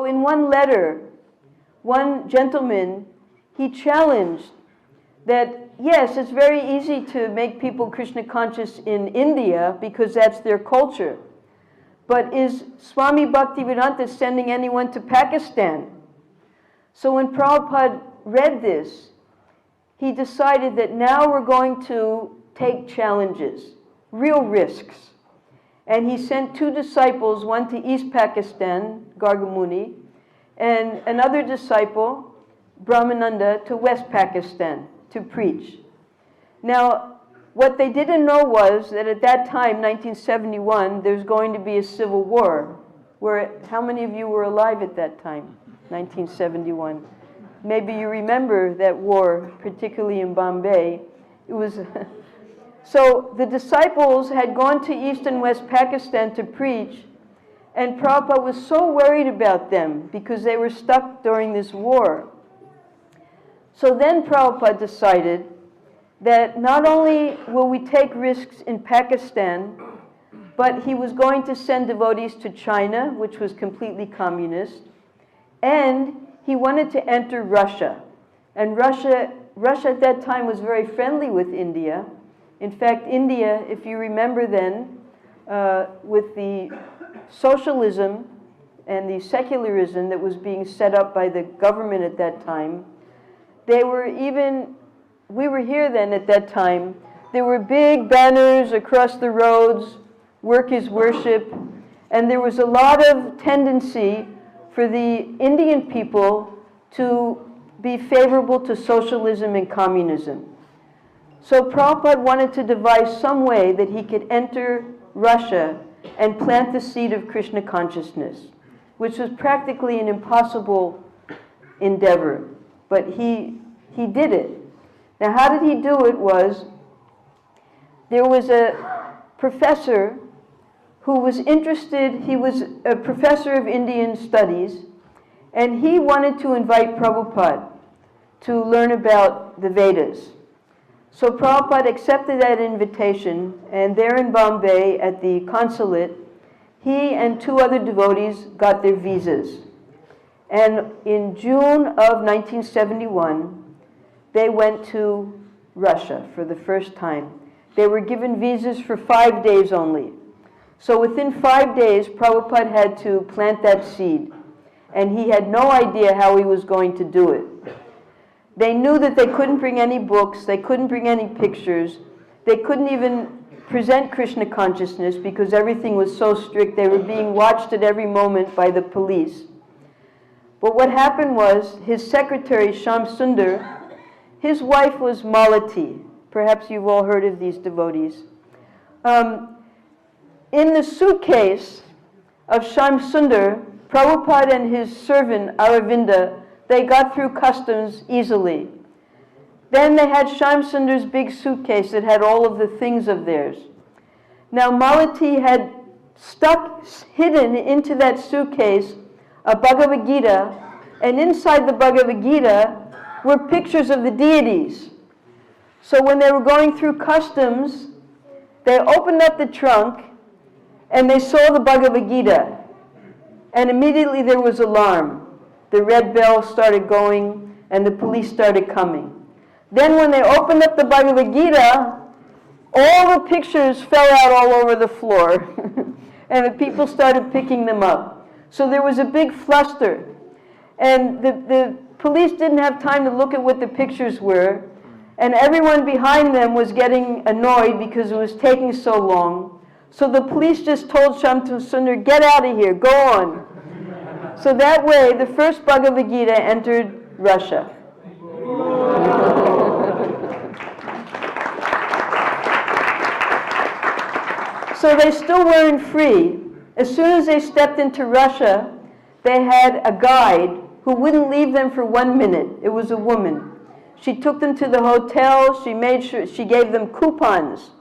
So in one letter, one gentleman, he challenged that, yes, it's very easy to make people Krishna conscious in India because that's their culture. But is Swami Bhaktivedanta sending anyone to Pakistan? So when Prabhupada read this, he decided that now we're going to take challenges, real risks. And he sent 2 disciples, one to East Pakistan, Gargamuni, and another disciple, Brahmananda, to West Pakistan to preach. Now, what they didn't know was that at that time, 1971, there's going to be a civil war. How many of you were alive at that time, 1971? Maybe you remember that war, particularly in Bombay. It was so the disciples had gone to East and West Pakistan to preach, and Prabhupada was so worried about them because they were stuck during this war. So then Prabhupada decided that not only will we take risks in Pakistan, but he was going to send devotees to China, which was completely communist, and he wanted to enter Russia. And Russia at that time was very friendly with India. In fact, India, if you remember then, with the socialism and the secularism that was being set up by the government at that time, we were here then at that time, there were big banners across the roads, work is worship, and there was a lot of tendency for the Indian people to be favorable to socialism and communism. So Prabhupada wanted to devise some way that he could enter Russia and plant the seed of Krishna consciousness, which was practically an impossible endeavor. But he did it. Now, how did he do it there was a professor who was interested, he was a professor of Indian studies, and he wanted to invite Prabhupada to learn about the Vedas. So Prabhupada accepted that invitation, and there in Bombay at the consulate, he and 2 other devotees got their visas. And in June of 1971, they went to Russia for the first time. They were given visas for 5 days only. So within 5 days, Prabhupada had to plant that seed. And he had no idea how he was going to do it. They knew that they couldn't bring any books, they couldn't bring any pictures, they couldn't even present Krishna consciousness because everything was so strict. They were being watched at every moment by the police. But what happened was, his secretary, Shyam Sundar, his wife was Malati. Perhaps you've all heard of these devotees. In the suitcase of Shyam Sundar, Prabhupada and his servant, Aravinda, they got through customs easily. Then they had Shyam Sundar's big suitcase that had all of the things of theirs. Now Malati had hidden into that suitcase a Bhagavad Gita, and inside the Bhagavad Gita were pictures of the deities. So when they were going through customs, they opened up the trunk and they saw the Bhagavad Gita. And immediately there was alarm. The red bell started going and the police started coming. Then when they opened up the Bhagavad Gita, all the pictures fell out all over the floor. And the people started picking them up. So there was a big fluster. And the police didn't have time to look at what the pictures were. And everyone behind them was getting annoyed because it was taking so long. So the police just told Shyam Sundar, get out of here, go on. So that way, the first Bhagavad Gita entered Russia. So they still weren't free. As soon as they stepped into Russia, they had a guide who wouldn't leave them for 1 minute. It was a woman. She took them to the hotel. She made sure she gave them coupons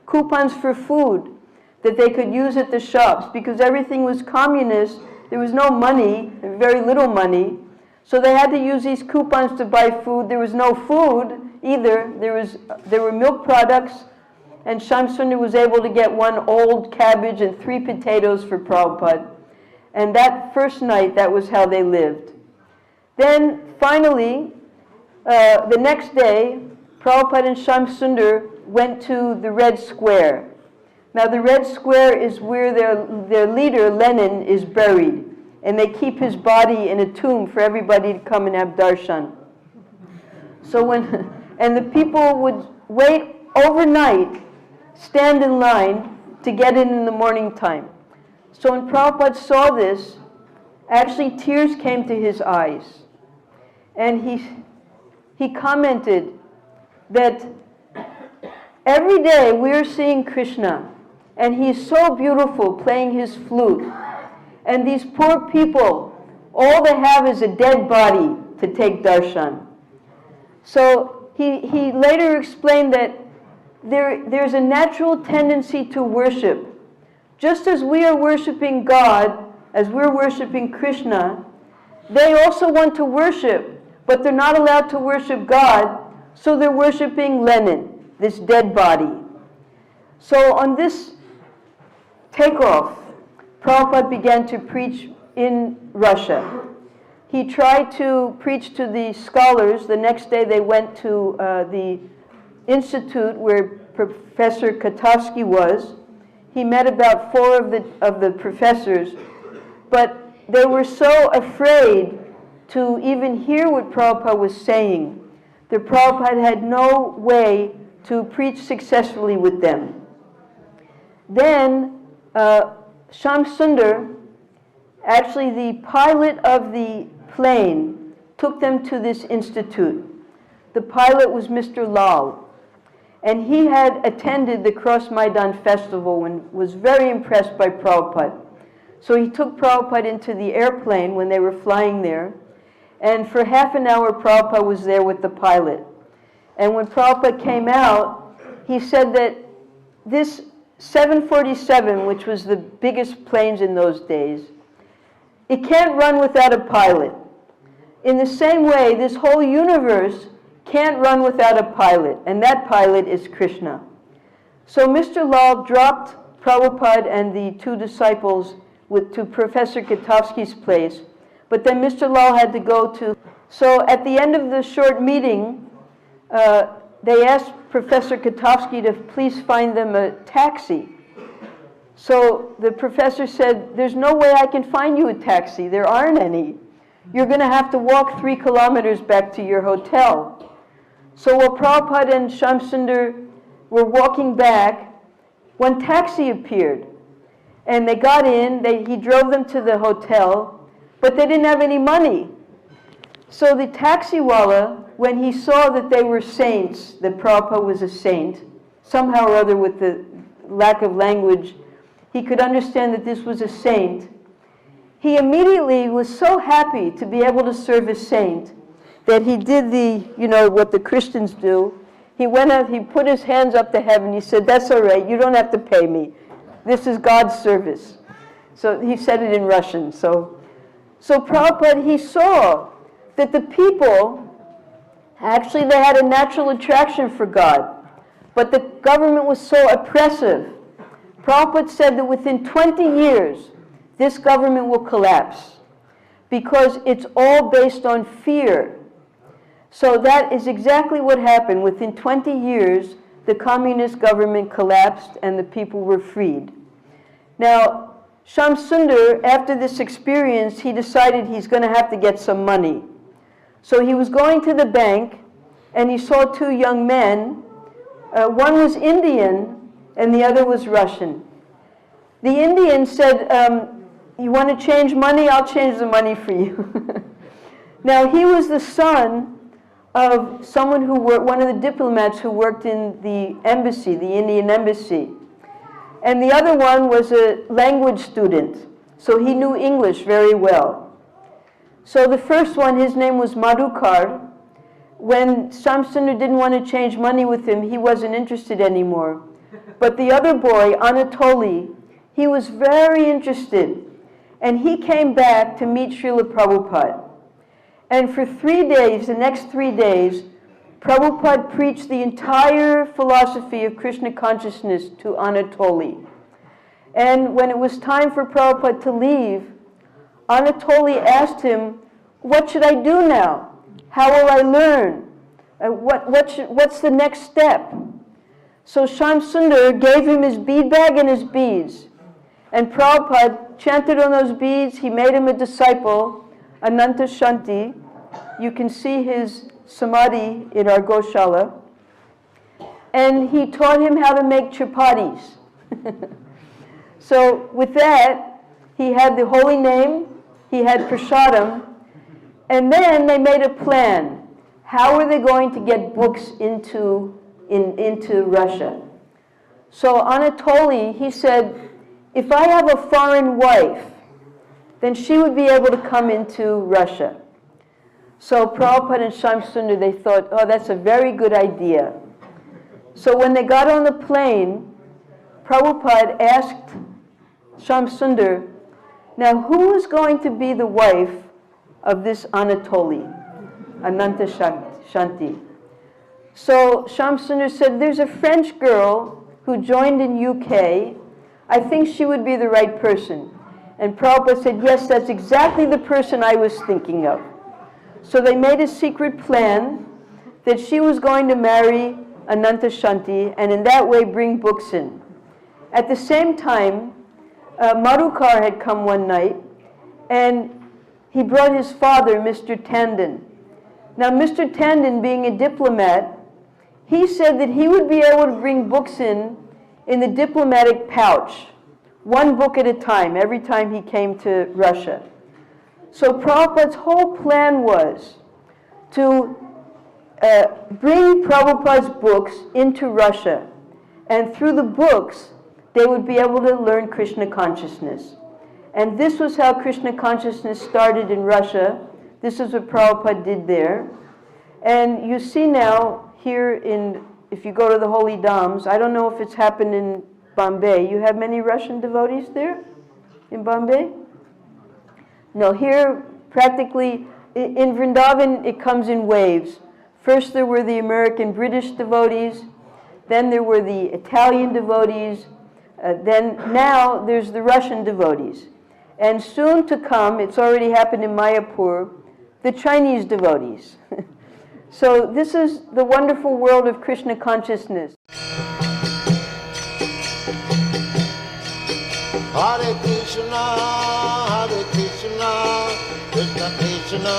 for food that they could use at the shops because everything was communist. There was no money, very little money. So they had to use these coupons to buy food. There was no food either. There were milk products, and Shyam Sundar was able to get 1 old cabbage and 3 potatoes for Prabhupada. And that first night, that was how they lived. Then, finally, the next day, Prabhupada and Shamsundar went to the Red Square. Now, the Red Square is where their leader, Lenin, is buried. And they keep his body in a tomb for everybody to come and have darshan. So and the people would wait overnight, stand in line to get in the morning time. So when Prabhupada saw this, actually tears came to his eyes. And he commented that every day we're seeing Krishna, and he's so beautiful playing his flute. And these poor people, all they have is a dead body to take darshan. So he later explained that there's a natural tendency to worship. Just as we are worshiping God, as we're worshiping Krishna, they also want to worship, but they're not allowed to worship God, so they're worshiping Lenin, this dead body. So on this takeoff, Prabhupada began to preach in Russia. He tried to preach to the scholars. The next day they went to the institute where Professor Katofsky was. He met about 4 of the professors, but they were so afraid to even hear what Prabhupada was saying. The Prabhupada had no way to preach successfully with them. Then Shamsundar, actually the pilot of the plane, took them to this institute. The pilot was Mr. Lal, and he had attended the Cross Maidan festival and was very impressed by Prabhupada. So he took Prabhupada into the airplane when they were flying there, and for half an hour Prabhupada was there with the pilot. And when Prabhupada came out, he said that this 747, which was the biggest planes in those days, it can't run without a pilot. In the same way, this whole universe can't run without a pilot, and that pilot is Krishna. So Mr. Lal dropped Prabhupada and the 2 disciples to Professor Katofsky's place, but then Mr. Lal had to go to... So at the end of the short meeting, they asked Professor Katofsky to please find them a taxi. So the professor said, there's no way I can find you a taxi. There aren't any. You're going to have to walk 3 kilometers back to your hotel. So while Prabhupada and Shamsundar were walking back, one taxi appeared. And they got in, he drove them to the hotel, but they didn't have any money. So the taxiwala, when he saw that they were saints, that Prabhupada was a saint, somehow or other with the lack of language, he could understand that this was a saint. He immediately was so happy to be able to serve a saint that he did what the Christians do. He went out, he put his hands up to heaven, he said, that's all right, you don't have to pay me. This is God's service. So he said it in Russian. So Prabhupada, he saw that the people, actually they had a natural attraction for God, but the government was so oppressive. Prabhupada said that within 20 years, this government will collapse because it's all based on fear. So that is exactly what happened. Within 20 years, the communist government collapsed and the people were freed. Now, Shamsundar, after this experience, he decided he's going to have to get some money. So he was going to the bank, and he saw 2 young men. One was Indian, and the other was Russian. The Indian said, you want to change money? I'll change the money for you. Now, he was the son of someone who worked, one of the diplomats who worked in the embassy, the Indian embassy. And the other one was a language student, so he knew English very well. So the first one, his name was Madhukar. When Shamsundar didn't want to change money with him, he wasn't interested anymore. But the other boy, Anatoly, he was very interested. And he came back to meet Srila Prabhupada. And for 3 days, the next 3 days, Prabhupada preached the entire philosophy of Krishna consciousness to Anatoly. And when it was time for Prabhupada to leave, Anatoly asked him, what should I do now? How will I learn? What's the next step? So Shamsundar gave him his bead bag and his beads. And Prabhupada chanted on those beads. He made him a disciple, Ananta Shanti. You can see his samadhi in our Goshala. And he taught him how to make chapatis. So with that, he had the holy name, he had prasadam, and then they made a plan. How were they going to get books into Russia? So Anatoly, he said, if I have a foreign wife, then she would be able to come into Russia. So Prabhupada and Shamsundar, they thought, oh, that's a very good idea. So when they got on the plane, Prabhupada asked Shamsundar, now who is going to be the wife of this Anatoly, Ananta Shanti? So Shamsundar said, there's a French girl who joined in UK. I think she would be the right person. And Prabhupada said, yes, that's exactly the person I was thinking of. So they made a secret plan that she was going to marry Ananta Shanti and in that way bring books in. At the same time, Madhukar had come one night and he brought his father, Mr. Tandon. Now, Mr. Tandon, being a diplomat, he said that he would be able to bring books in the diplomatic pouch, one book at a time, every time he came to Russia. So Prabhupada's whole plan was to bring Prabhupada's books into Russia, and through the books, they would be able to learn Krishna consciousness. And this was how Krishna consciousness started in Russia. This is what Prabhupada did there. And you see now here if you go to the Holy Dhams, I don't know if it's happened in Bombay. You have many Russian devotees there in Bombay? No, here practically, in Vrindavan, it comes in waves. First there were the American British devotees, then there were the Italian devotees, now there's the Russian devotees. And soon to come, it's already happened in Mayapur, the Chinese devotees. So this is the wonderful world of Krishna consciousness. Hare Krishna, Krishna Krishna,